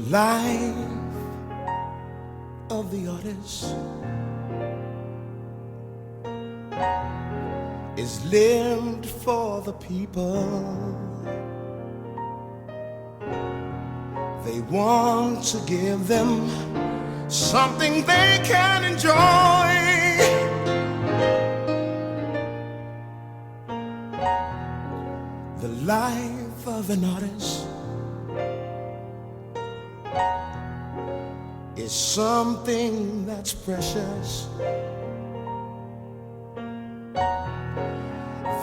life of the artist is lived for the people. They want to give them something they can enjoy. The life of an artist is something that's precious.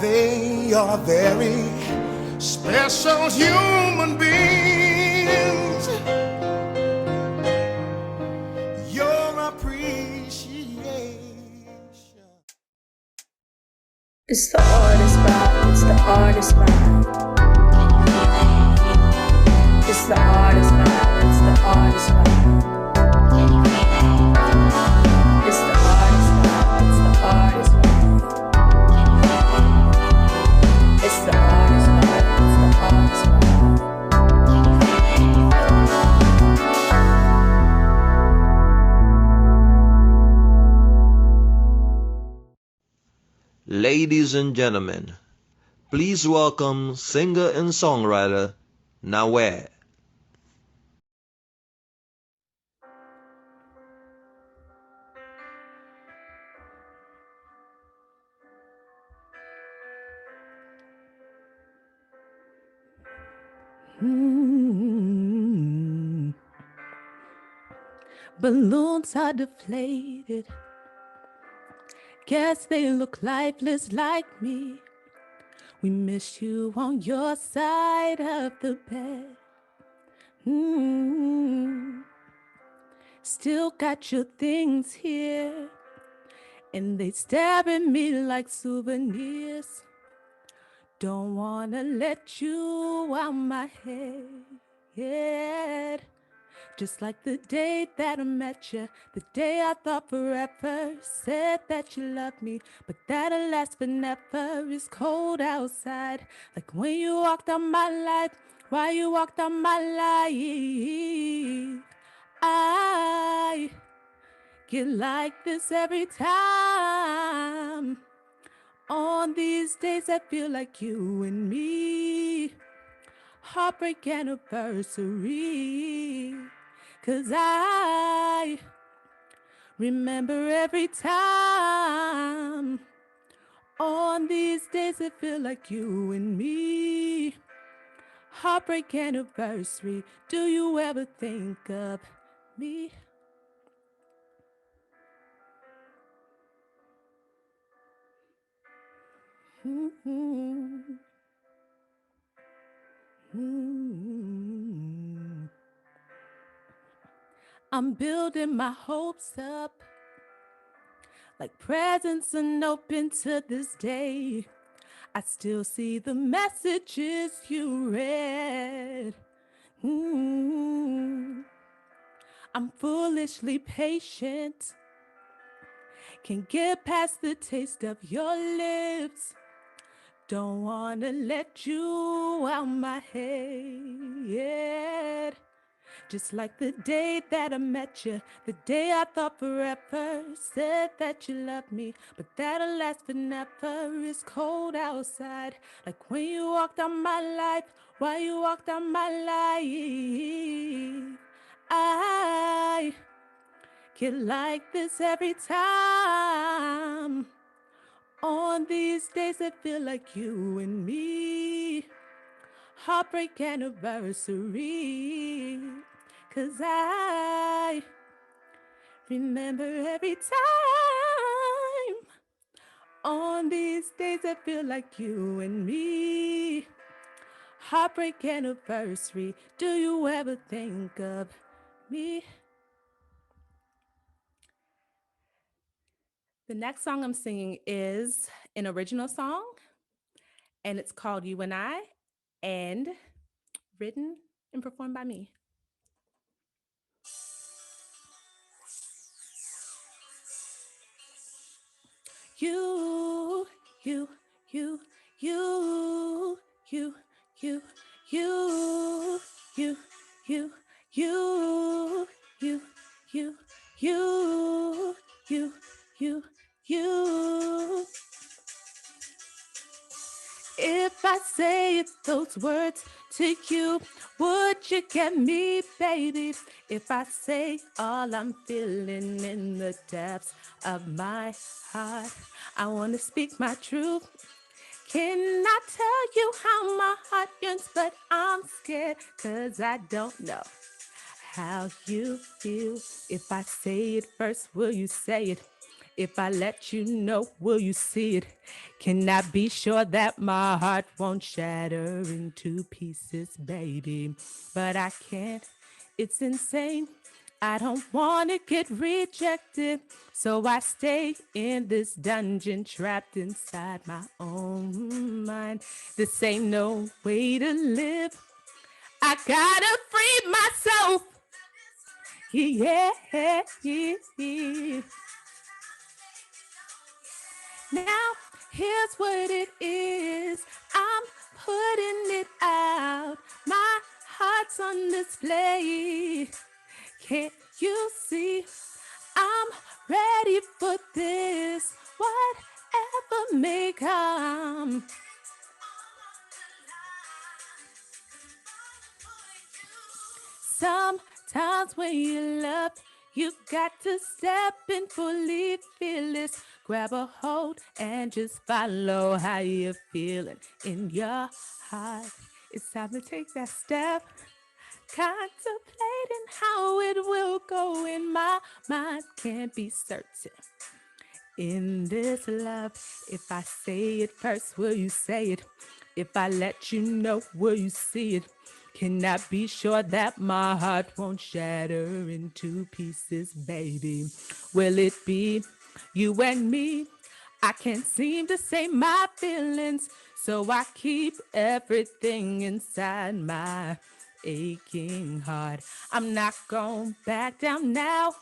They are very special human beings. Your appreciation. It's the artist vibe, it's the artist vibe. It's the artist vibe, it's the artist vibe. It's the artist vibe, it's the artist vibe. It's the artist vibe, it's the artist vibe. Ladies and gentlemen, please welcome singer and songwriter Naware. Balloons are deflated. Guess they look lifeless like me. We miss you on your side of the bed. Still got your things here, and they stare at me like souvenirs. Don't wanna let you out my head. Just like the day that I met you, the day I thought forever, said that you loved me, but that'll last forever. It's cold outside, like when you walked out my life, why you walked out my life. I get like this every time. On these days I feel like you and me, heartbreak anniversary. 'Cause I remember every time. On these days it feel like you and me, heartbreak anniversary. Do you ever think of me? I'm building my hopes up, like presents unopened to this day. I still see the messages you read. I'm foolishly patient, can't get past the taste of your lips. Don't wanna let you out my head. Just like the day that I met you, the day I thought forever, said that you loved me, but that'll last forever. It's cold outside, like when you walked out my life, why you walked out my life. I get like this every time. On these days I feel like you and me, heartbreak anniversary. 'Cause I remember every time. On these days I feel like you and me, heartbreak anniversary. Do you ever think of me? The next song I'm singing is an original song, and it's called You and I, and written and performed by me. You, you, you, you, you, you, you, you, you, you, you, you, you, you, you, you. If I say those words to you, would you get me, baby? If I say all I'm feeling in the depths of my heart, I want to speak my truth. Can I tell you how my heart yearns, but I'm scared 'cause I don't know how you feel. If I say it first, will you say it? If I let you know, will you see it? Can I be sure that my heart won't shatter into pieces, baby? But I can't, it's insane. I don't want to get rejected, so I stay in this dungeon trapped inside my own mind. This ain't no way to live. I gotta free myself. Yeah, yeah. Now, here's what it is. I'm putting it out. My heart's on display. Can't you see? I'm ready for this. Whatever may come. Sometimes when you love, you got to step in fully fearless. Grab a hold and just follow how you're feeling in your heart. It's time to take that step. Contemplating how it will go in my mind. Can't be certain in this love. If I say it first, will you say it? If I let you know, will you see it? Can I be sure that my heart won't shatter into pieces, baby? Will it be you and me? I can't seem to say my feelings, so I keep everything inside my aching heart. I'm not gonna back down now.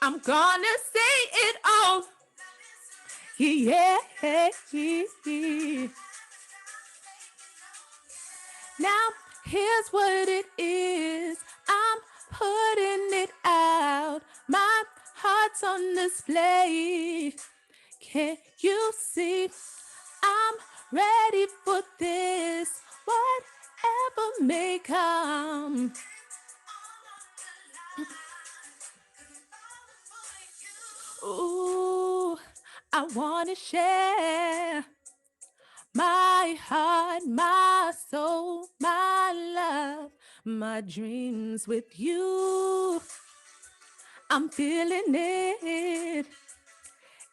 I'm gonna say it all. Yeah. Now, here's what it is. I'm putting it out. My heart's on display. Can't you see? I'm ready for this. Whatever may come. Ooh, I wanna share my heart, my soul, my love, my dreams with you. I'm feeling it.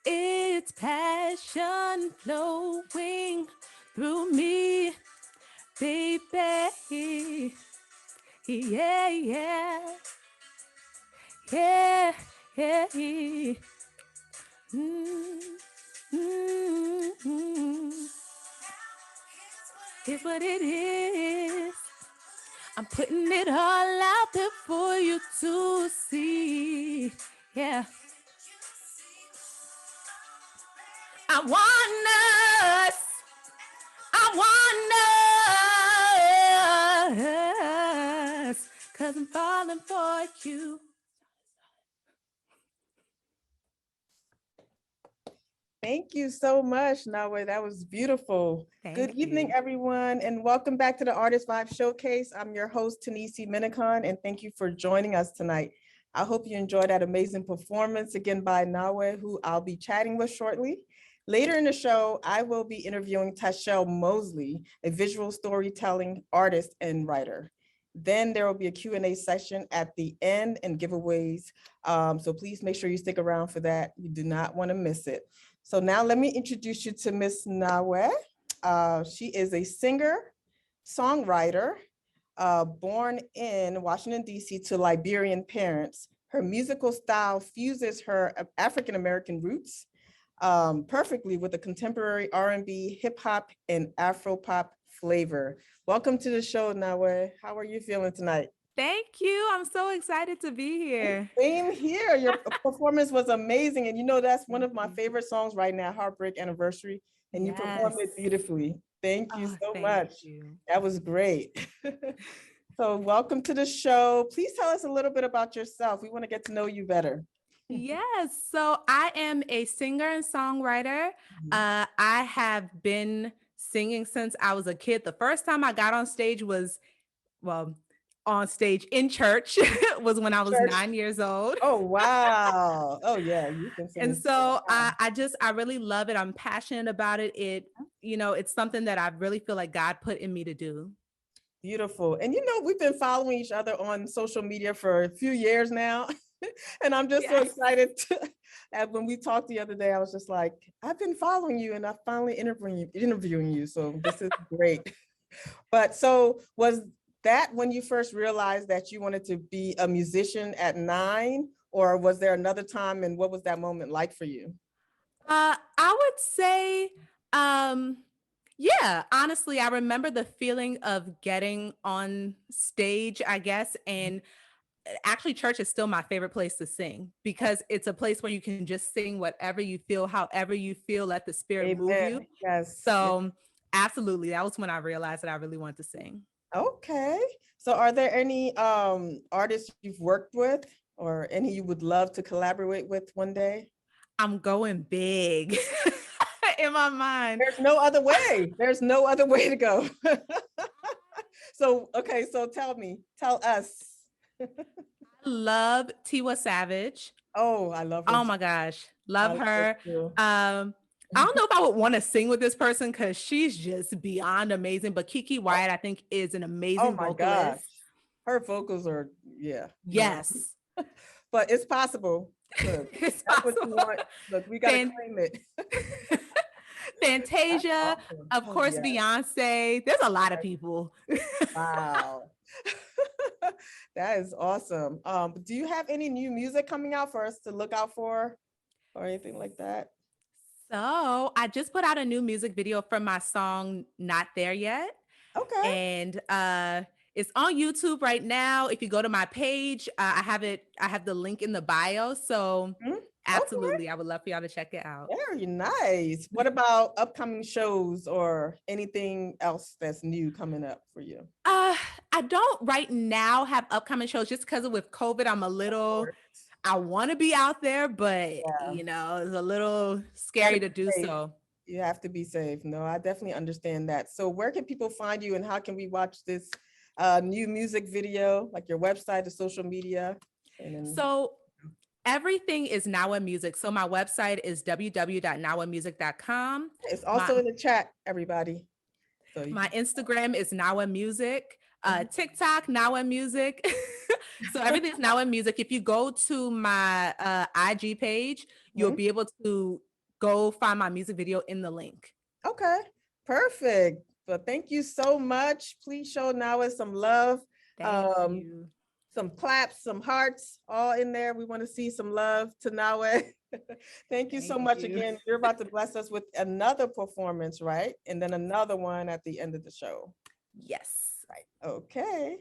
It's passion flowing through me, baby. Yeah, yeah, yeah, yeah. Mm-hmm. Here's what it is. I'm putting it all out there for you to see. Yeah. I want us. I want us. 'Cause I'm falling for you. Thank you so much, Nawe. That was beautiful. Good evening, everyone, and welcome back to the Artist Vibe Showcase. I'm your host, Tinesi Minikon, and thank you for joining us tonight. I hope you enjoyed that amazing performance again by Nawe, who I'll be chatting with shortly. Later in the show, I will be interviewing Tashelle Mosley, a visual storytelling artist and writer. Then there will be a Q&A session at the end and giveaways. So please make sure you stick around for that. You do not want to miss it. So now let me introduce you to Miss Nawe. She is a singer, songwriter, born in Washington, D.C. to Liberian parents. Her musical style fuses her African-American roots perfectly with the contemporary R&B, hip hop, and Afro pop flavor. Welcome to the show, Nawe. How are you feeling tonight? Thank you. I'm so excited to be here. Same here. Your performance was amazing. And you know, that's one of my favorite songs right now, Heartbreak Anniversary. And you performed it beautifully. Thank you so much. You. That was great. So welcome to the show. Please tell us a little bit about yourself. We want to get to know you better. Yes, so I am a singer and songwriter. I have been singing since I was a kid. The first time I got on stage was, well, on stage in church was when I was 9 years old. Oh, wow. Oh, yeah. You've been singing. And so I really love it. I'm passionate about it. It's something that I really feel like God put in me to do. Beautiful. And we've been following each other on social media for a few years now. And I'm just so excited that when we talked the other day, I was just like, I've been following you and I'm finally interviewing you. So this is great. But so was that when you first realized that you wanted to be a musician at 9, or was there another time, and what was that moment like for you? I would say, yeah, honestly, I remember the feeling of getting on stage, I guess, and actually church is still my favorite place to sing because it's a place where you can just sing whatever you feel, however you feel, let the spirit move you. Yes. So absolutely, that was when I realized that I really wanted to sing. Okay. So are there any artists you've worked with or any you would love to collaborate with one day? I'm going big in my mind. There's no other way. There's no other way to go. So, okay. So tell us. I love Tiwa Savage. Oh, I love her. Oh my gosh. Love her. I don't know if I would want to sing with this person because she's just beyond amazing, but Kiki Wyatt, I think, is an amazing vocalist. Gosh. Her vocals are, yeah. Yes. But it's possible. It's That's possible. what you want. Look, we got to claim it. Fantasia, awesome. Of course, yes. Beyonce. There's a lot of people. Wow. That is awesome. Do you have any new music coming out for us to look out for or anything like that? So I just put out a new music video for my song Not There Yet. Okay. And it's on YouTube right now. If you go to my page, I have the link in the bio. So absolutely, okay. I would love for y'all to check it out. Very nice. What about upcoming shows or anything else that's new coming up for you? I don't right now have upcoming shows just because with COVID, I'm a little, I want to be out there, but it's a little scary to do so. You have to be safe. No, I definitely understand that. So where can people find you and how can we watch this new music video, like your website, the social media? So everything is Nawa Music. So my website is www.nawamusic.com. It's also in the chat, everybody. So my Instagram is Nawa Music. TikTok, Nawa Music. So everything's Nawa Music. If you go to my IG page, you'll be able to go find my music video in the link. Okay, perfect. Well, thank you so much. Please show Nawa some love. Thank you. Some claps, some hearts, all in there. We want to see some love to Nawa. Thank you so much again. You're about to bless us with another performance, right? And then another one at the end of the show. Yes. Right. Okay.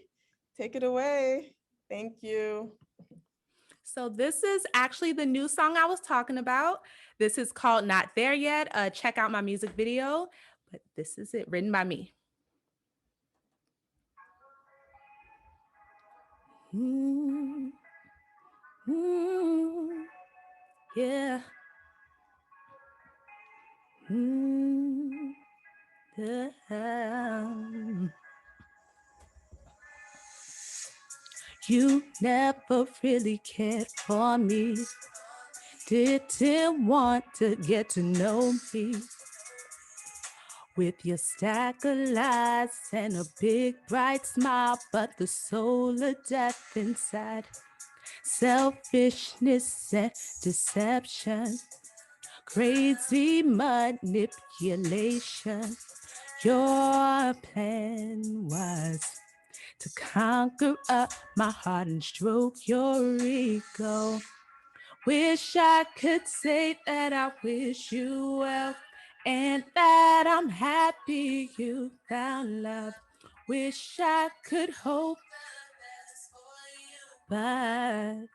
Take it away. Thank you. So this is actually the new song I was talking about. This is called Not There Yet. Check out my music video, but this is it, written by me. Yeah. You never really cared for me. Didn't want to get to know me. With your stack of lies and a big bright smile, but the soul of death inside. Selfishness and deception. Crazy manipulation. Your plan was to conquer up my heart and stroke your ego. Wish I could say that I wish you well and that I'm happy you found love. Wish I could hope, but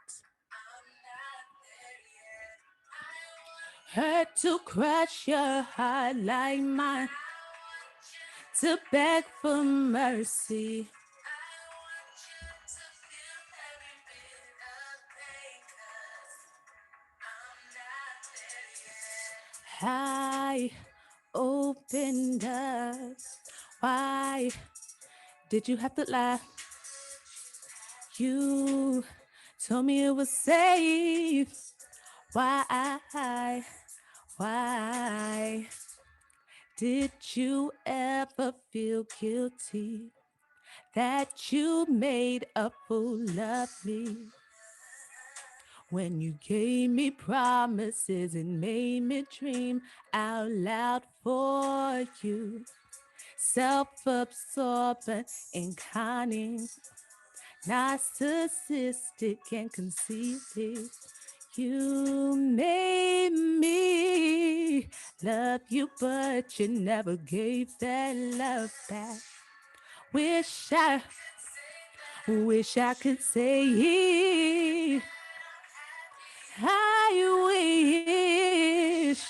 hurt to crush your heart like mine, to beg for mercy. I opened up. Why did you have to lie? You told me it was safe. Why did you ever feel guilty that you made a fool of me? When you gave me promises and made me dream out loud for you. Self-absorbed and cunning, narcissistic and conceited. You made me love you, but you never gave that love back. Wish I could say I wish.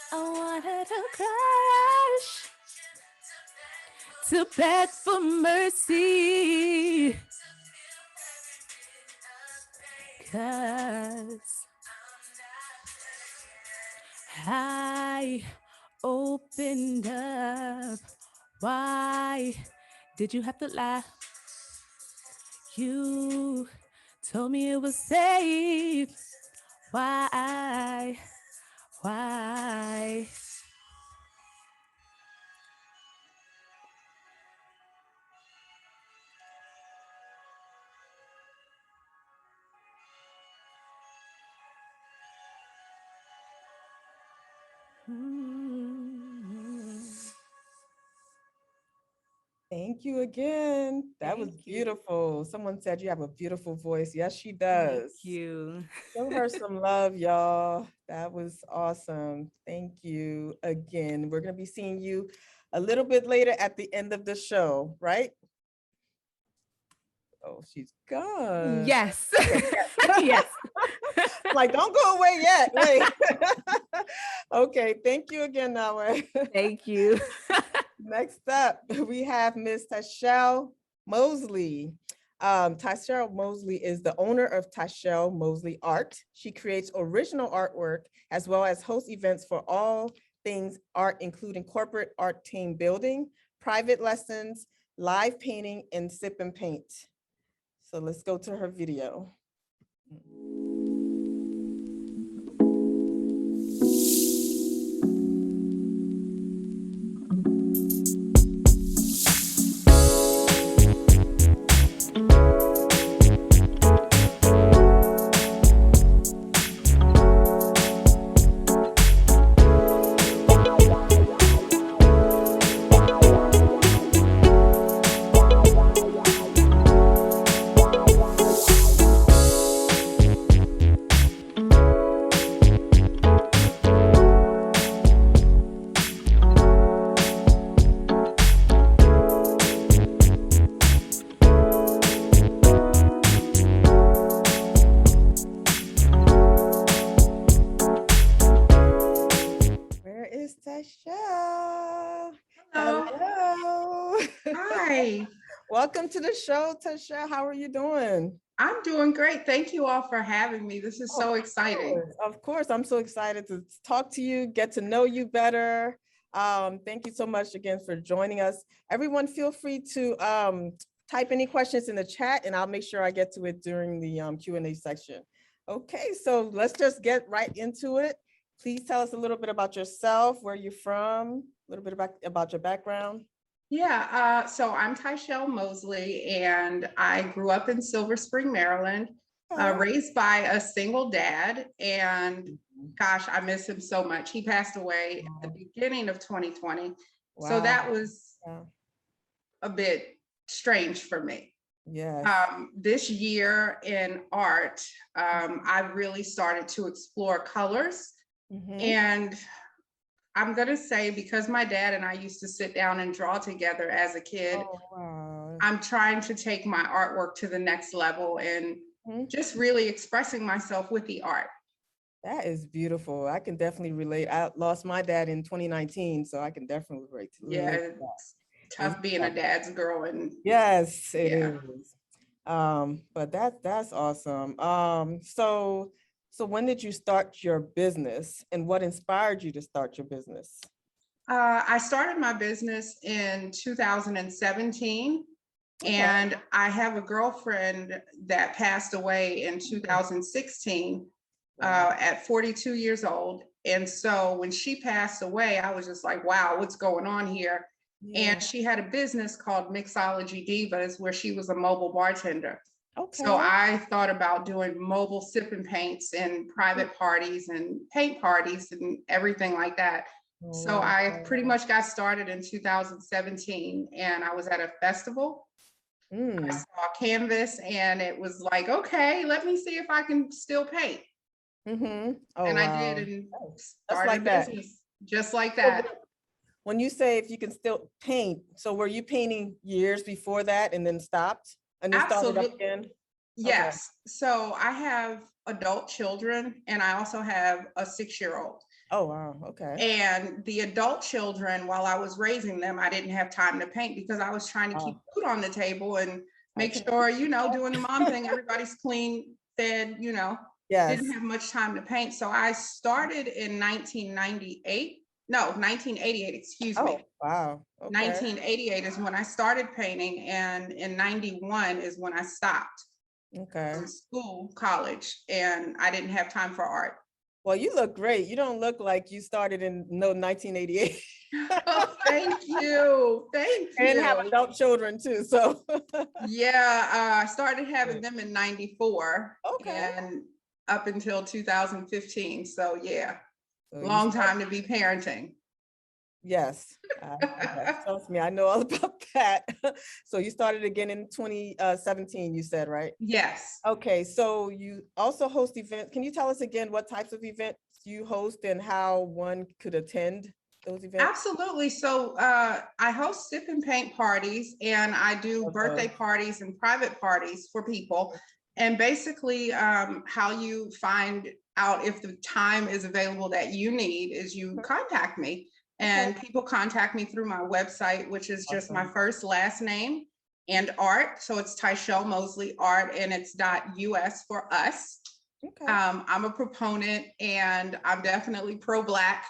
I wanted to crush, to beg for mercy, 'cause I opened up. Why did you have to lie? You told me it was safe. Why? Thank you again. That was beautiful. Someone said you have a beautiful voice. Yes, she does. Thank you. Show her some love, y'all. That was awesome. Thank you again. We're going to be seeing you a little bit later at the end of the show, right? Oh, she's gone. Yes. Yes. Like, don't go away yet. Wait. Okay. Thank you again, Nawe. Thank you. Next up, we have Ms. Tashelle Mosley. Tashelle Mosley is the owner of Tashelle Mosley Art. She creates original artwork as well as hosts events for all things art, including corporate art team building, private lessons, live painting, and sip and paint. So let's go to her video. Tashelle. Hello. Hi. Welcome to the show, Tashelle. How are you doing? I'm doing great. Thank you all for having me. This is so exciting. Of course. I'm so excited to talk to you, get to know you better. Thank you so much again for joining us. Everyone, feel free to type any questions in the chat and I'll make sure I get to it during the Q&A section. Okay, so let's just get right into it. Please tell us a little bit about yourself, where you're from, a little bit about your background. Yeah, so I'm Tashelle Mosley and I grew up in Silver Spring, Maryland, raised by a single dad, and gosh, I miss him so much. He passed away at the beginning of 2020. Wow. So that was a bit strange for me. Yeah. This year in art, I really started to explore colors. And I'm going to say, because my dad and I used to sit down and draw together as a kid, I'm trying to take my artwork to the next level and just really expressing myself with the art. That is beautiful. I can definitely relate. I lost my dad in 2019, so I can definitely relate to that. Tough being a dad's girl, and yes, it yeah. is. But that's awesome. So when did you start your business, and what inspired you to start your business? I started my business in 2017, and I have a girlfriend that passed away in 2016 at 42 years old. And so when she passed away, I was just like, wow, what's going on here? Yeah. And she had a business called Mixology Divas, where she was a mobile bartender. Okay. So I thought about doing mobile sip and paints and private parties and paint parties and everything like that. So I pretty much got started in 2017, and I was at a festival. I saw a canvas and it was like, okay, let me see if I can still paint. And I did, and started like that. business just like that. So when you say if you can still paint, so were you painting years before that and then stopped and then started up again? Yes. Okay. So I have adult children, and I also have a 6-year-old. Oh, wow. Okay. And the adult children, while I was raising them, I didn't have time to paint because I was trying to keep food on the table and make sure, doing the mom thing, everybody's clean, fed, Yes. didn't have much time to paint. So I started in 1988, excuse me. Wow. Okay. 1988 is when I started painting, and in 91 is when I stopped. Okay. From school, college, and I didn't have time for art. Well, you look great. You don't look like you started in 1988. Oh, thank you. Thank you. And have adult children too. So yeah, I started having them in 94. Okay. And up until 2015. So yeah, So long time to be parenting. Yes. Trust me, I know all about that. So you started again in 2017, you said, right? Yes. Okay, so you also host events. Can you tell us again what types of events you host and how one could attend those events? Absolutely. So I host sip and paint parties, and I do birthday parties and private parties for people. And basically how you find out if the time is available that you need is you contact me. And people contact me through my website, which is just my first, last name and art. So it's Tyshell Mosley Art, and it's .us for us. Okay. I'm a proponent, and I'm definitely pro-Black.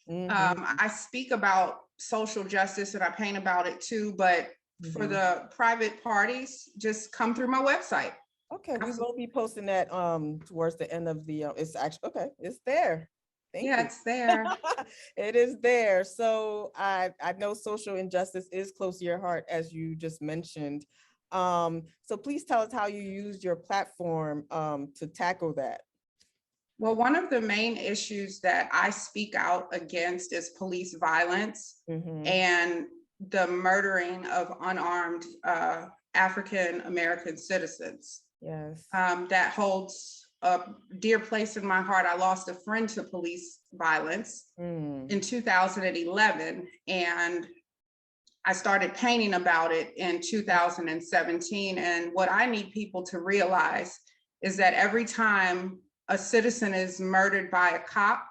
I speak about social justice, and I paint about it too, but for the private parties, just come through my website. Okay, we will be posting that towards the end of the, it's actually, okay, it's there. Thank you. It's there. It is there. So I know social injustice is close to your heart, as you just mentioned. So please tell us how you use your platform to tackle that. Well, one of the main issues that I speak out against is police violence and the murdering of unarmed African American citizens. Yes. That holds a dear place in my heart. I lost a friend to police violence in 2011, and I started painting about it in 2017. And what I need people to realize is that every time a citizen is murdered by a cop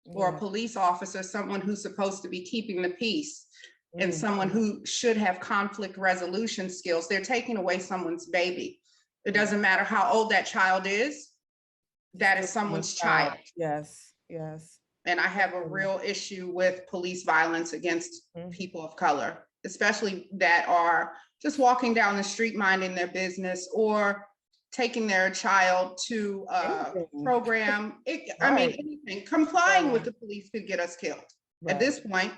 or a police officer, someone who's supposed to be keeping the peace and someone who should have conflict resolution skills, they're taking away someone's baby. It doesn't matter how old that child is, that is someone's child. Yes, yes. And I have a real issue with police violence against people of color, especially that are just walking down the street minding their business or taking their child to a program. I mean, anything. Complying with the police could get us killed. At this point,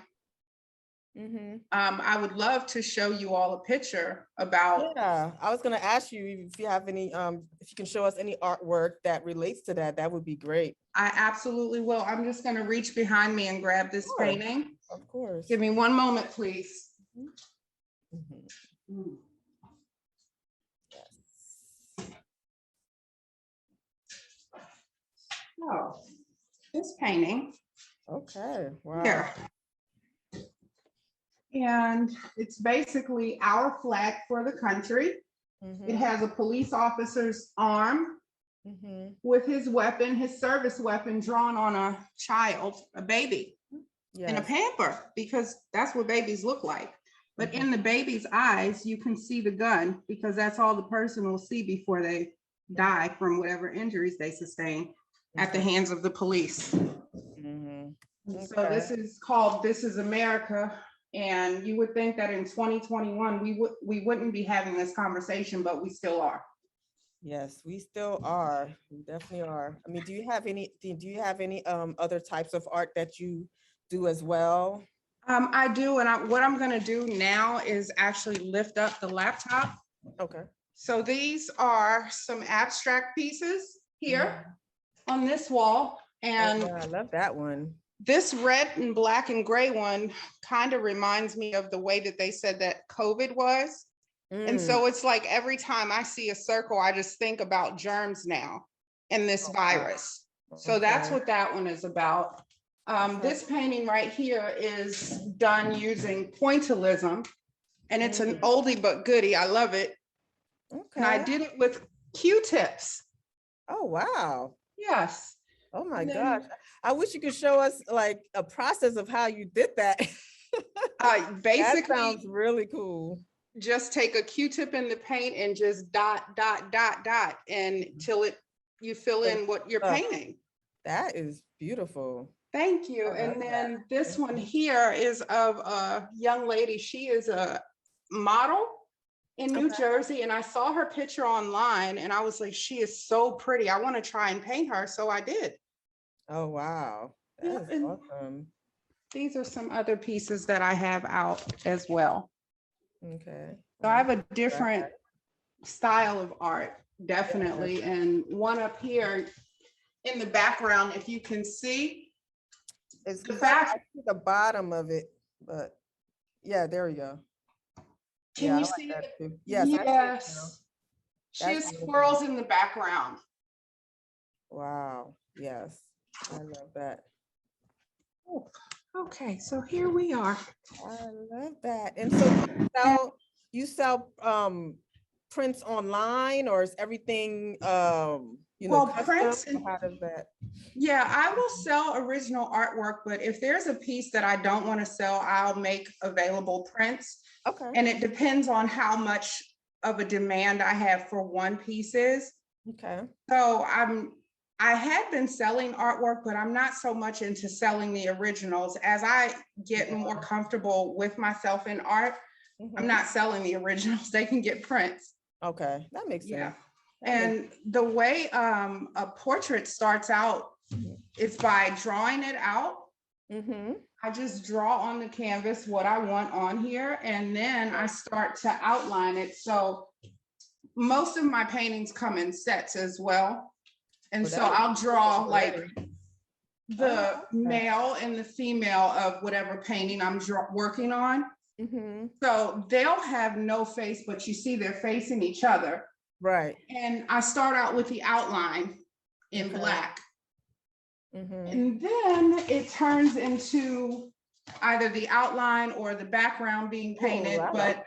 I would love to show you all a picture about. Yeah, I was going to ask you if you have any, if you can show us any artwork that relates to that, that would be great. I absolutely will. I'm just going to reach behind me and grab this painting. Of course. Give me one moment, please. Oh, this painting. Okay. Wow. Here. And it's basically our flag for the country. It has a police officer's arm with his weapon, his service weapon, drawn on a child, a baby, in a pamper, because that's what babies look like. But in the baby's eyes, you can see the gun because that's all the person will see before they die from whatever injuries they sustain at the hands of the police. So this is called This Is America. And you would think that in 2021, we wouldn't be having this conversation, but we still are. Yes, we still are. We definitely are. I mean, do you have any other types of art that you do as well? I do, and what I'm gonna do now is actually lift up the laptop. Okay. So these are some abstract pieces here on this wall. And yeah, I love that one. This red and black and gray one kind of reminds me of the way that they said that COVID was. And so it's like every time I see a circle, I just think about germs now and this virus. So that's what that one is about. This painting right here is done using pointillism, and it's an oldie but goodie. I love it. Okay. And I did it with Q-tips. Oh, wow. Yes. Oh my gosh. I wish you could show us like a process of how you did that. Basically, that sounds really cool. Just take a Q-tip in the paint and just dot, dot, dot, dot, and till you fill in what you're painting. That is beautiful. Thank you. And then this one here is of a young lady. She is a model in New Jersey, and I saw her picture online and I was like, she is so pretty. I want to try and paint her. So I did. Oh, wow. That is awesome. These are some other pieces that I have out as well. Okay. So I have a different style of art, definitely. And one up here in the background, if you can see, it's the back. I see the bottom of it, but yeah, there we go. Can you see it? Yes. Yes. She has squirrels in the background. Wow. Yes. I love that. Oh, okay, so here we are. I love that. And so you sell prints online, or is everything well, prints and how does that? Yeah, I will sell original artwork, but if there's a piece that I don't want to sell, I'll make available prints. Okay. And it depends on how much of a demand I have for one piece is. Okay. So I had been selling artwork, but I'm not so much into selling the originals. As I get more comfortable with myself in art, I'm not selling the originals. They can get prints. Okay, that makes sense. Yeah. And the way a portrait starts out is by drawing it out. I just draw on the canvas what I want on here, and then I start to outline it. So most of my paintings come in sets as well. And so I'll draw like the male and the female of whatever painting I'm working on. So they'll have no face, but you see they're facing each other. Right. And I start out with the outline in black. And then it turns into either the outline or the background being painted. But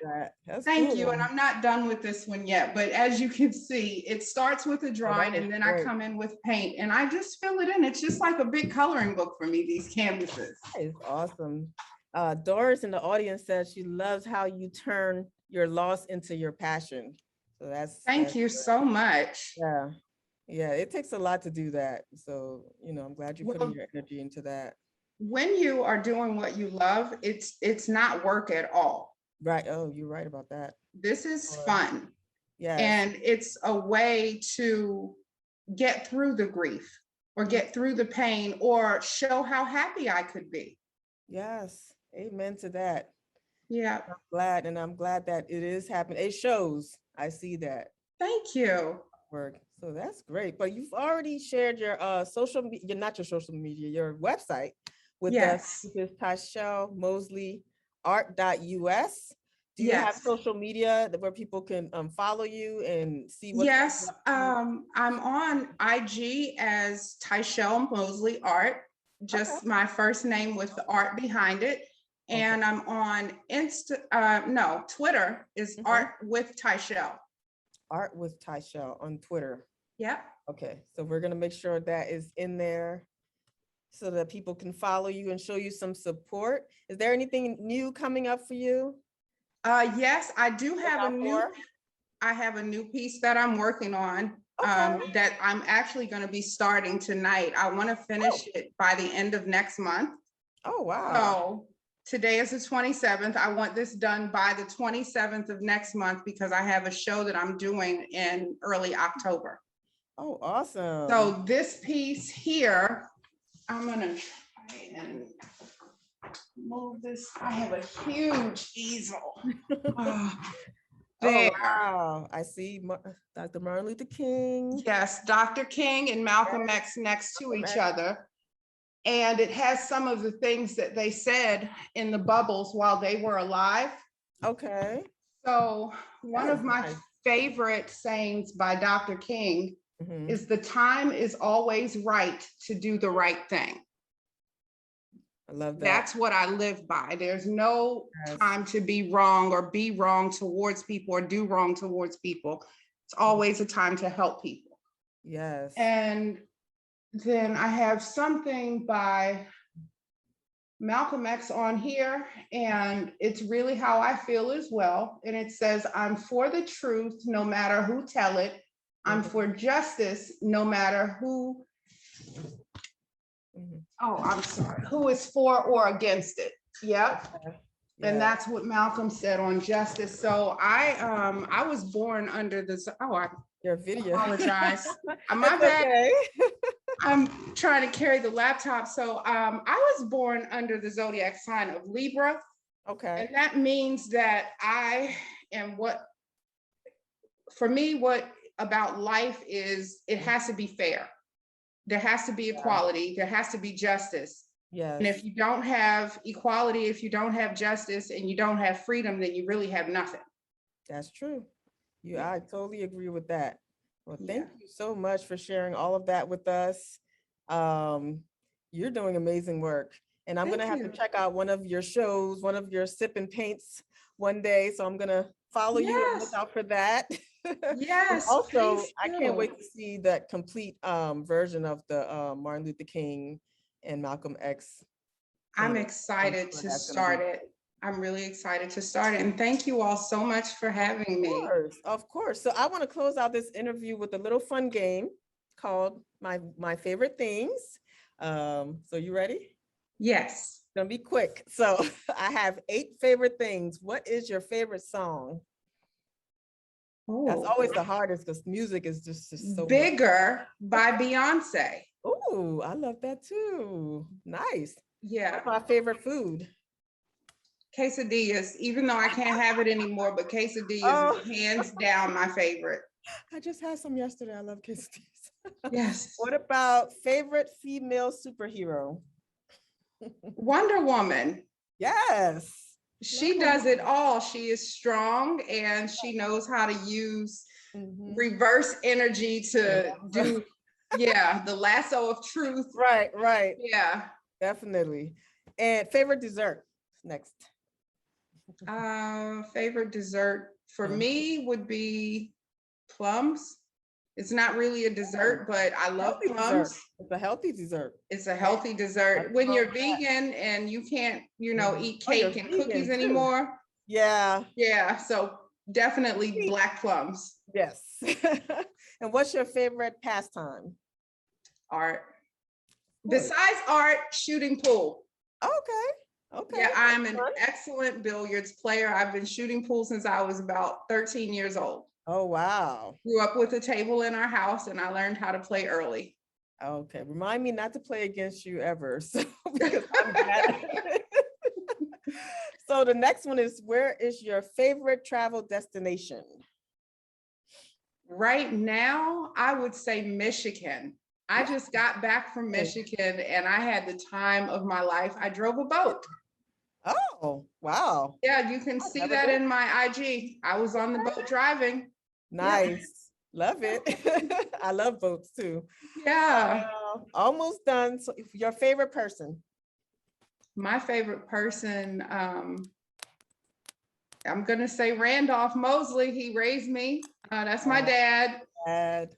thank you. And I'm not done with this one yet. But as you can see, it starts with a drawing and then I come in with paint and I just fill it in. It's just like a big coloring book for me, these canvases. That is awesome. Doris in the audience says she loves how you turn your loss into your passion. So thank you so much. Yeah. Yeah, it takes a lot to do that. So, I'm glad you're putting your energy into that. When you are doing what you love, it's not work at all. Right. Oh, you're right about that. This is fun. Yeah. And it's a way to get through the grief or get through the pain or show how happy I could be. Yes. Amen to that. Yeah. I'm glad that it is happening. It shows. I see that. Thank you. Work. So that's great. But you've already shared your social media, not your social media, your website with us. This Tyshell Mosley art.us. Do you have social media where people can follow you and see what? Yes, I'm on IG as Tyshell Mosley Art, just my first name with the art behind it. And I'm on Twitter is Art with Tyshell. Art with Tyshell on Twitter. Yep. Okay, so we're gonna make sure that is in there so that people can follow you and show you some support. Is there anything new coming up for you? Yes, I do have I have a new piece that I'm working on. That I'm actually going to be starting tonight. I want to finish it by the end of next month. Oh, wow. So today is the 27th. I want this done by the 27th of next month because I have a show that I'm doing in early October. Oh, awesome. So this piece here, I'm going to try and move this. I have a huge easel. There. Oh, wow. I see Dr. Martin Luther King. Yes, Dr. King and Malcolm X next to each other. And it has some of the things that they said in the bubbles while they were alive. Okay. So one of my favorite sayings by Dr. King is the time is always right to do the right thing. I love that. That's what I live by. There's no time to be wrong or be wrong towards people or do wrong towards people. It's always a time to help people. Yes. And then I have something by Malcolm X on here, and it's really how I feel as well. And it says, I'm for the truth, no matter who tell it. I'm for justice, no matter who. Oh, I'm sorry. Who is for or against it? Yep. Yeah. And that's what Malcolm said on justice. So I was born under this. Your video. Apologize. My bad. Okay. I'm trying to carry the laptop. So I was born under the zodiac sign of Libra. Okay. And that means that I am for me, what about life is it has to be fair. There has to be equality. There has to be justice. Yes. And if you don't have equality, if you don't have justice and you don't have freedom, then you really have nothing. That's true. I totally agree with that. Well, thank you so much for sharing all of that with us. You're doing amazing work. And I'm going to have to check out one of your shows, one of your sip and paints one day. So I'm going to follow you and look out for that. Yes. Also, I can't wait to see that complete version of the Martin Luther King and Malcolm X. I'm excited to start it. I'm really excited to start it. And thank you all so much for having me. Of course. So I want to close out this interview with a little fun game called My Favorite Things. So you ready? Yes. It's gonna be quick. So I have 8 favorite things. What is your favorite song? That's always the hardest because music is just so Bigger by Beyonce. Oh, I love that too. Nice. Yeah. What's my favorite food? Quesadillas, even though I can't have it anymore, but quesadillas is hands down my favorite. I just had some yesterday. I love quesadillas. Yes. What about favorite female superhero? Wonder Woman. Yes. She does it all. She is strong and she knows how to use reverse energy to do, the lasso of truth. Right. Yeah. Definitely. And favorite dessert next. Favorite dessert for me would be plums. It's not really a dessert, but I love plums. It's a healthy dessert. It's a healthy dessert. When you're vegan and you can't, eat cake and cookies anymore. Yeah. Yeah. So definitely black plums. Yes. And what's your favorite pastime? Art. Besides art, shooting pool. Okay. Yeah, I'm an excellent billiards player. I've been shooting pool since I was about 13 years old. Oh, wow. Grew up with a table in our house and I learned how to play early. Okay. Remind me not to play against you ever. So, because I'm bad at it. So the next one is, where is your favorite travel destination? Right now, I would say Michigan. I just got back from Michigan and I had the time of my life. I drove a boat. Oh, wow. Yeah, you can see that in my IG. I was on the boat driving. Nice. Love it. I love boats too. Yeah. Almost done. So your favorite person? My favorite person, I'm going to say Randolph Mosley. He raised me. That's my dad. And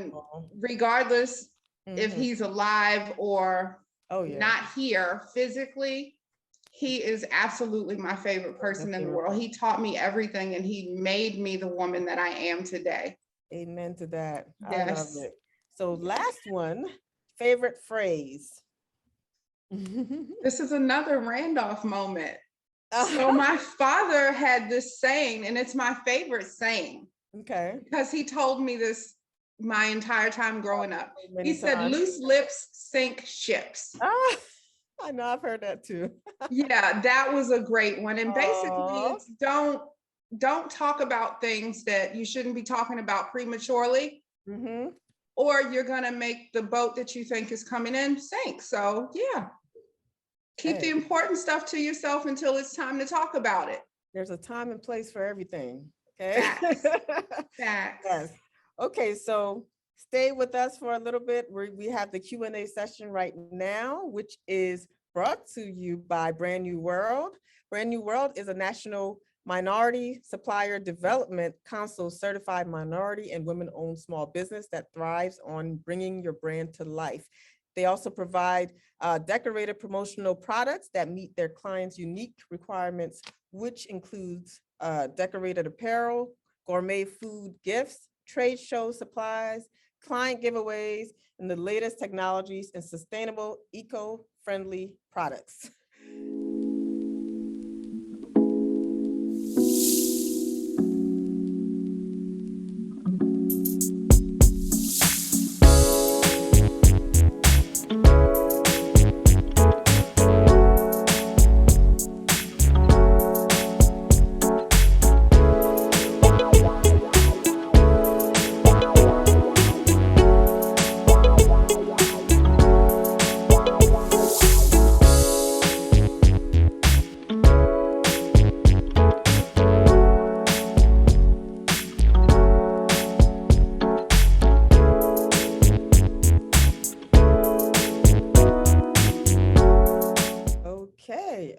beautiful. Regardless if he's alive or not here physically, He is absolutely my favorite person in the world. He taught me everything and he made me the woman that I am today. Amen to that. Yes. I love it. So last one, favorite phrase. This is another Randolph moment. So my father had this saying, and it's my favorite saying. Okay. Because he told me this my entire time growing up. He said, times. loose lips sink ships. I know, I've heard that too. Yeah, that was a great one. And basically it's don't talk about things that you shouldn't be talking about prematurely. Or you're gonna make the boat that you think is coming in sink. So yeah. Keep the important stuff to yourself until it's time to talk about it. There's a time and place for everything. Okay. Facts. Yes. Okay, so stay with us for a little bit. We have the Q&A session right now, which is brought to you by Brand New World. Brand New World is a national minority supplier development council certified minority and women-owned small business that thrives on bringing your brand to life. They also provide decorated promotional products that meet their clients' unique requirements, which includes decorated apparel, gourmet food gifts, trade show supplies, client giveaways, and the latest technologies and sustainable, eco-friendly products.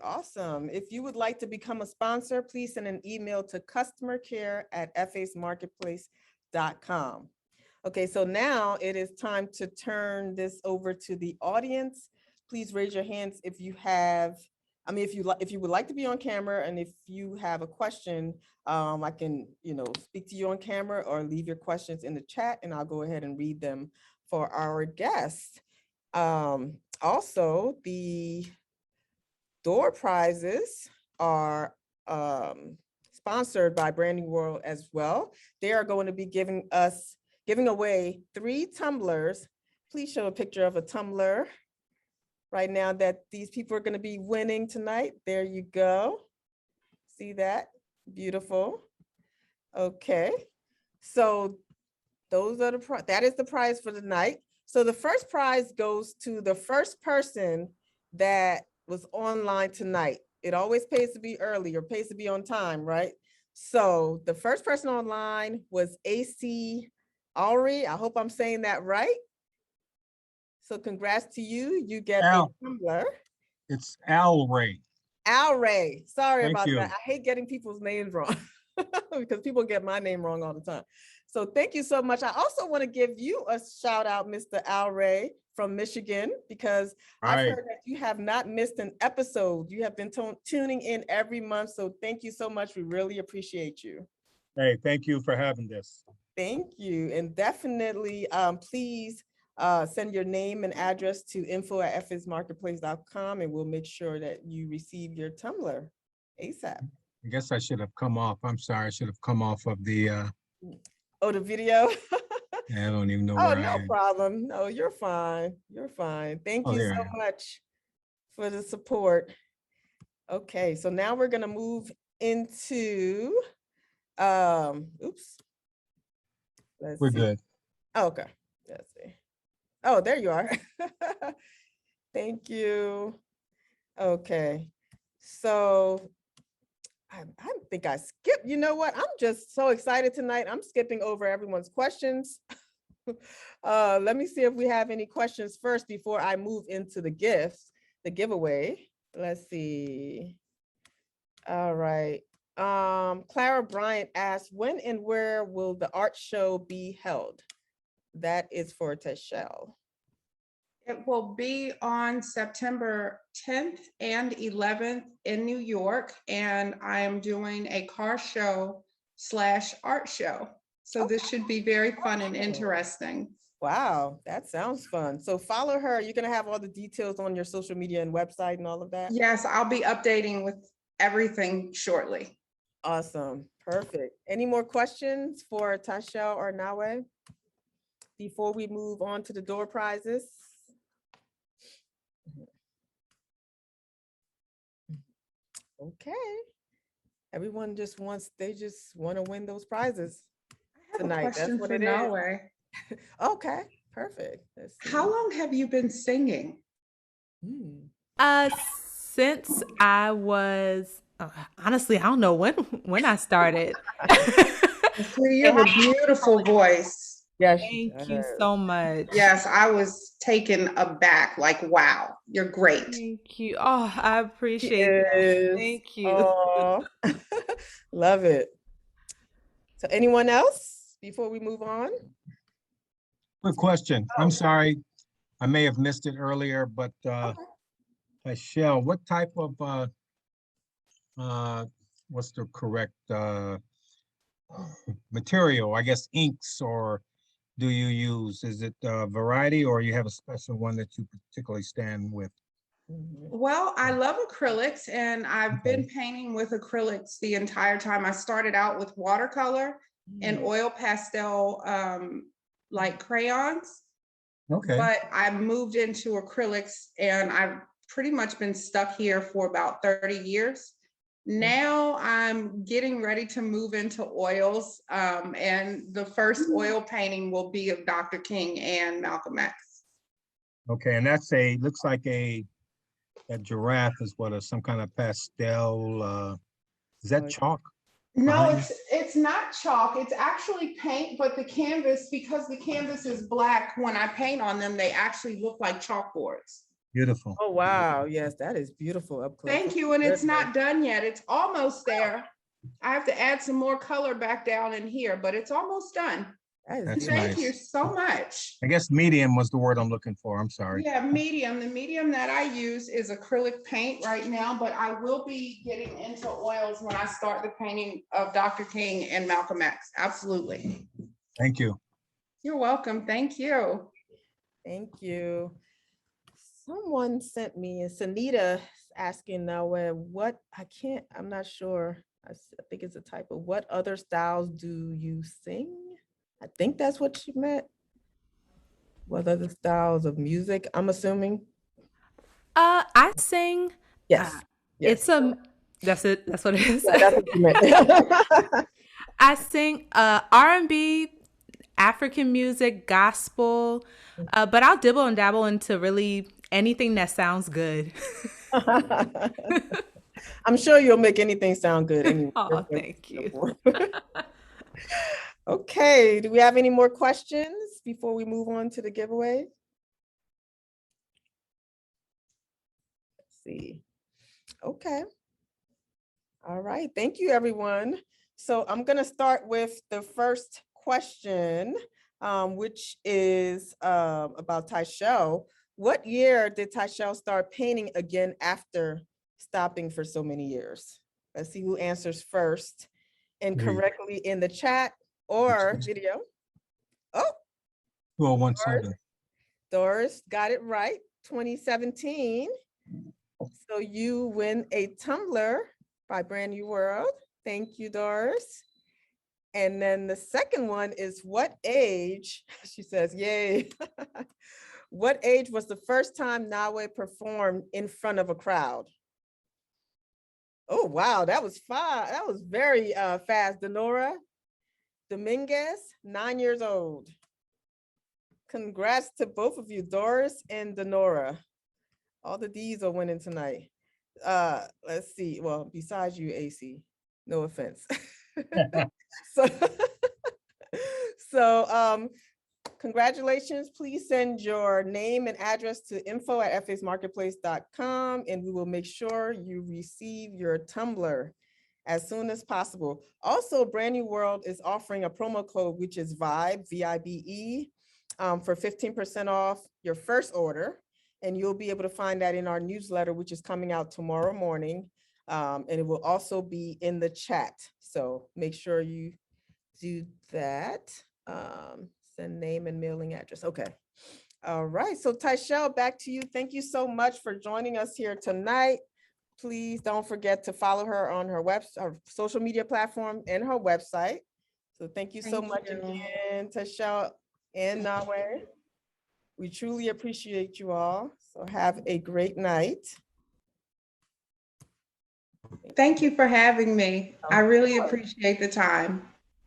Awesome. If you would like to become a sponsor, please send an email to customercare@fasmarketplace.com. Okay, so now it is time to turn this over to the audience. Please raise your hands if you have, if you would like to be on camera, and if you have a question, I can, speak to you on camera or leave your questions in the chat, and I'll go ahead and read them for our guests. Also, the door prizes are sponsored by Brand New World as well. They are going to be giving away 3 tumblers. Please show a picture of a tumbler right now that these people are going to be winning tonight. There you go. See that? Beautiful. Okay. So those are that is the prize for the night. So the first prize goes to the first person that was online tonight. It always pays to be early or pays to be on time, right? So the first person online was AC Alri. I hope I'm saying that right. So congrats to you. You get a tumbler. It's Al Ray. Al Ray. Sorry Thank about you. that. I hate getting people's names wrong because people get my name wrong all the time. So thank you so much. I also want to give you a shout out, Mr. Al Ray from Michigan, because I've heard that you have not missed an episode. You have been tuning in every month. So thank you so much. We really appreciate you. Hey, thank you for having this. Thank you. And definitely, please send your name and address to info@fasmarketplace.com, and we'll make sure that you receive your tumbler ASAP. I guess I should have come off. I'm sorry. I should have come off of the the video. I don't even know where I am. No problem. No, you're fine. You're fine. Thank you so much for the support. Okay, so now we're gonna move into oops. We're good. Oh, okay. Let's see. Oh, there you are. Thank you. Okay. So I think I skipped. You know what? I'm just so excited tonight. I'm skipping over everyone's questions. Let me see if we have any questions first before I move into the gifts, the giveaway. Let's see. All right. Clara Bryant asked, when and where will the art show be held? That is for Tashelle. It will be on September 10th and 11th in New York, and I am doing a car show / art show. So this should be very fun and interesting. Wow, that sounds fun. So follow her. You're gonna have all the details on your social media and website and all of that? Yes, I'll be updating with everything shortly. Awesome, perfect. Any more questions for Tashelle or Nawe before we move on to the door prizes? Okay. Everyone just want to win those prizes tonight. That's what it is. Okay, perfect. How long have you been singing? Since I was honestly, I don't know when I started. You have a beautiful voice. Yes. Thank you so much. Yes, I was taken aback, like, wow, you're great. Thank you. Oh, I appreciate that. Thank you. Oh, love it. So anyone else before we move on? Quick question. I'm sorry, I may have missed it earlier, but Michelle, what type of what's the correct material? I guess inks, or do you use? Is it a variety, or you have a special one that you particularly stand with? Well, I love acrylics, and I've been painting with acrylics the entire time. I started out with watercolor and oil pastel, like crayons. Okay. But I moved into acrylics, and I've pretty much been stuck here for about 30 years. Now I'm getting ready to move into oils, and the first oil painting will be of Dr. King and Malcolm X. Okay, and looks like a giraffe is what, some kind of pastel, is that chalk? No, it's not chalk. It's actually paint, but the canvas, because the canvas is black, when I paint on them, they actually look like chalkboards. Beautiful. Oh, wow. Yes, that is beautiful up close. Thank you. And it's not done yet. It's almost there. I have to add some more color back down in here, but it's almost done. That's Thank nice. you so much. I guess medium was the word I'm looking for. I'm sorry. Yeah, medium. The medium that I use is acrylic paint right now, but I will be getting into oils when I start the painting of Dr. King and Malcolm X. Absolutely. Thank you. You're welcome. Thank you. Thank you. Someone sent me, and Sanita asking now I'm not sure. I think it's a typo. What other styles do you sing? I think that's what she meant. What other styles of music, I'm assuming? I sing. Yes. Yes. That's it. That's what it is. Yeah, that's what you meant. I sing R&B, African music, gospel, but I'll dibble and dabble into really anything that sounds good. I'm sure you'll make anything sound good anyway. Oh, thank you. Okay, do we have any more questions before we move on to the giveaway? Let's see. Okay. All right, thank you, everyone. So I'm gonna start with the first question, which is about Tashelle. What year did Tashelle start painting again after stopping for so many years? Let's see who answers first and correctly in the chat or video. Oh, 2017. Doris got it right, 2017. So you win a tumbler by Brand New World. Thank you, Doris. And then the second one is what age, she says, yay. What age was the first time Nawe performed in front of a crowd? Oh, wow, that was fast. That was very fast. Denora Dominguez, 9 years old. Congrats to both of you, Doris and Denora. All the D's are winning tonight. Let's see. Well, besides you, AC, no offense. So congratulations. Please send your name and address to info@facemarketplace.com and we will make sure you receive your tumbler as soon as possible. Also, Brand New World is offering a promo code, which is VIBE, VIBE. for 15% off your first order. And you'll be able to find that in our newsletter, which is coming out tomorrow morning. And it will also be in the chat. So make sure you do that. Send name and mailing address. Okay. All right. So Tyshell, back to you. Thank you so much for joining us here tonight. Please don't forget to follow her on her social media platform and her website. So thank you so much again, Tyshell and Nawe. We truly appreciate you all. So have a great night. Thank you for having me. I really appreciate the time.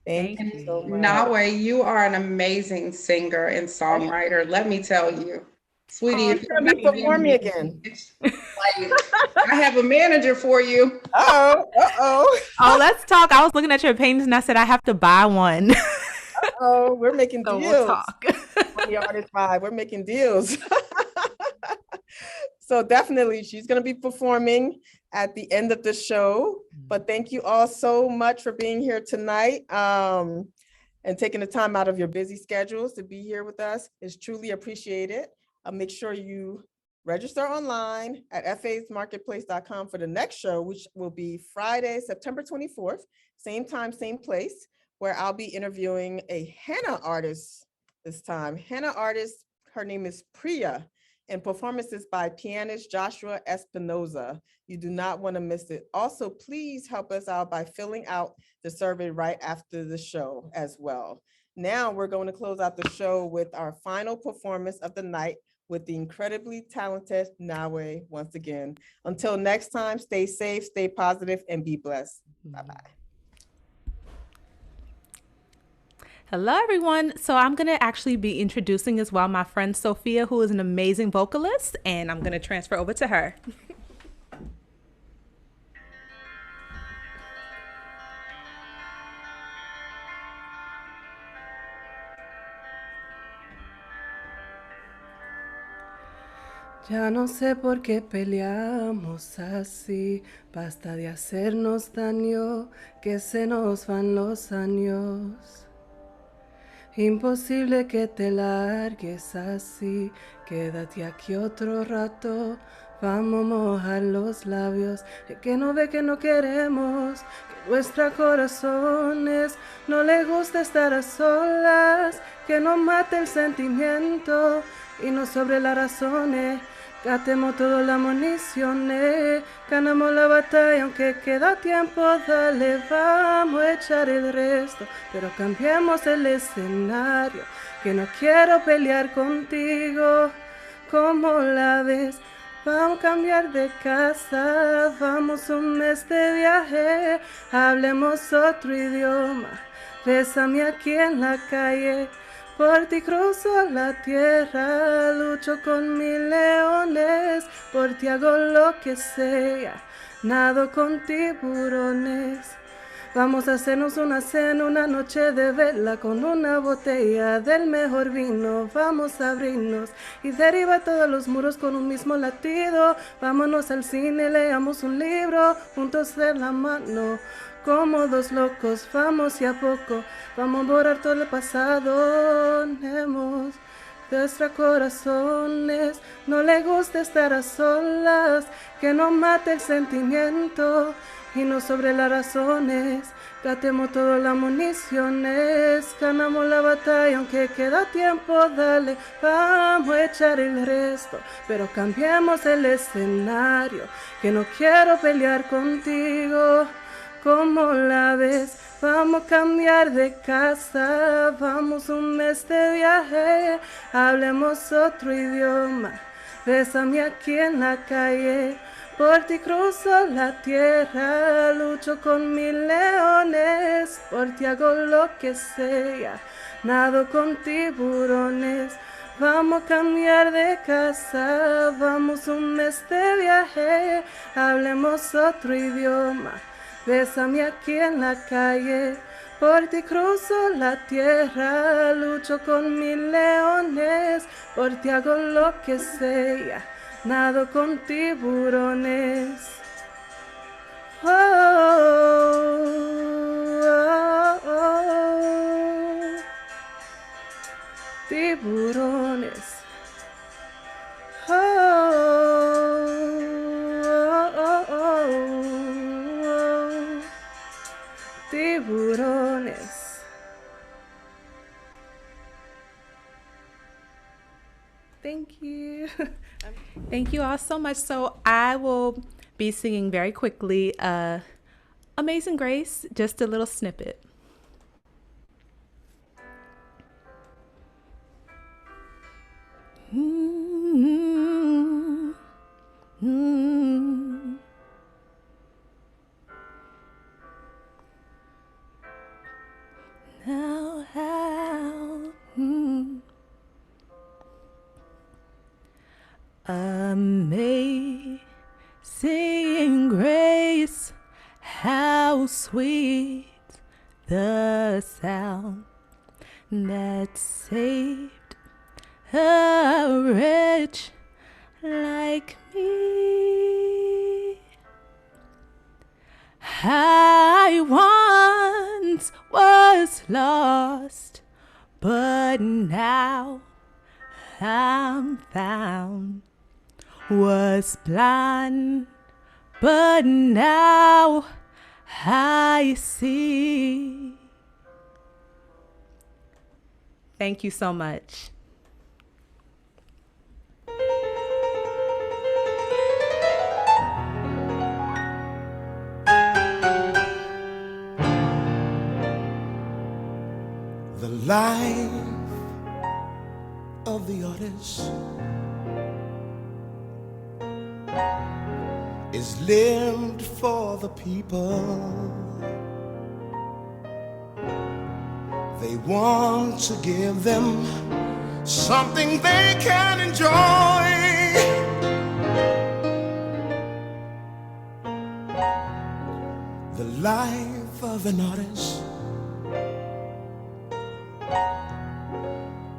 Thank you so much. Nawe, you are an amazing singer and songwriter. Let me tell you, sweetie, if you're gonna be performing again. I have a manager for you. Oh, let's talk. I was looking at your paintings and I said I have to buy one. Oh, we're making So deals. we'll talk. On the Artist Vibe, we're making deals. So definitely, she's going to be performing at the end of the show. But thank you all so much for being here tonight and taking the time out of your busy schedules to be here with us. It's truly appreciated. Make sure you register online at fasmarketplace.com for the next show, which will be Friday, September 24th, same time, same place, where I'll be interviewing a henna artist this time. Henna artist, her name is Priya, and performances by pianist Joshua Espinoza. You do not want to miss it. Also, please help us out by filling out the survey right after the show as well. Now we're going to close out the show with our final performance of the night with the incredibly talented Nawe once again. Until next time, stay safe, stay positive, and be blessed. Bye-bye. Hello, everyone. So I'm going to actually be introducing as well my friend Sophia, who is an amazing vocalist, and I'm going to transfer over to her. Ya no sé por qué peleamos así, basta de hacernos daño, que se nos van los años. Imposible que te largues así, quédate aquí otro rato, vamos a mojar los labios, el que no ve que no queremos, que nuestros corazones no le gusta estar a solas, que no mate el sentimiento y no sobre las razones. Gastemos todas las municiones, ganamos la batalla aunque queda tiempo, dale, vamos a echar el resto, pero cambiemos el escenario, que no quiero pelear contigo, ¿cómo la ves? Vamos a cambiar de casa, vamos un mes de viaje, hablemos otro idioma, bésame aquí en la calle. Por ti cruzo la tierra, lucho con mil leones, por ti hago lo que sea, nado con tiburones. Vamos a hacernos una cena, una noche de vela con una botella del mejor vino. Vamos a abrirnos y derribar todos los muros con un mismo latido. Vámonos al cine, leamos un libro, juntos de la mano. Como dos locos, vamos y a poco, vamos a borrar todo el pasado. Nemos nuestros corazones, no le gusta estar a solas, que no mate el sentimiento y no sobre las razones. Gastemos todas las municiones, ganamos la batalla aunque queda tiempo, dale, vamos a echar el resto, pero cambiemos el escenario, que no quiero pelear contigo. ¿Cómo la ves? Vamos a cambiar de casa, vamos un mes de viaje, hablemos otro idioma, bésame aquí en la calle, por ti cruzo la tierra, lucho con mil leones, por ti hago lo que sea, nado con tiburones. Vamos a cambiar de casa, vamos un mes de viaje, hablemos otro idioma. Bésame aquí en la calle, por ti cruzo la tierra, lucho con mil leones, por ti hago lo que sea, nado con tiburones. Oh, oh, oh, oh. tiburones. Oh, oh, oh, oh, tiburones. Thank you. Thank you all so much. So I will be singing very quickly Amazing Grace, just a little snippet. Mm-hmm. Mm-hmm. Now how Amazing grace, how sweet the sound that saved a wretch like me. I once was lost, but now I'm found. Was blind, but now I see. Thank you so much. The life of the artist is lived for the people. They want to give them something they can enjoy. The life of an artist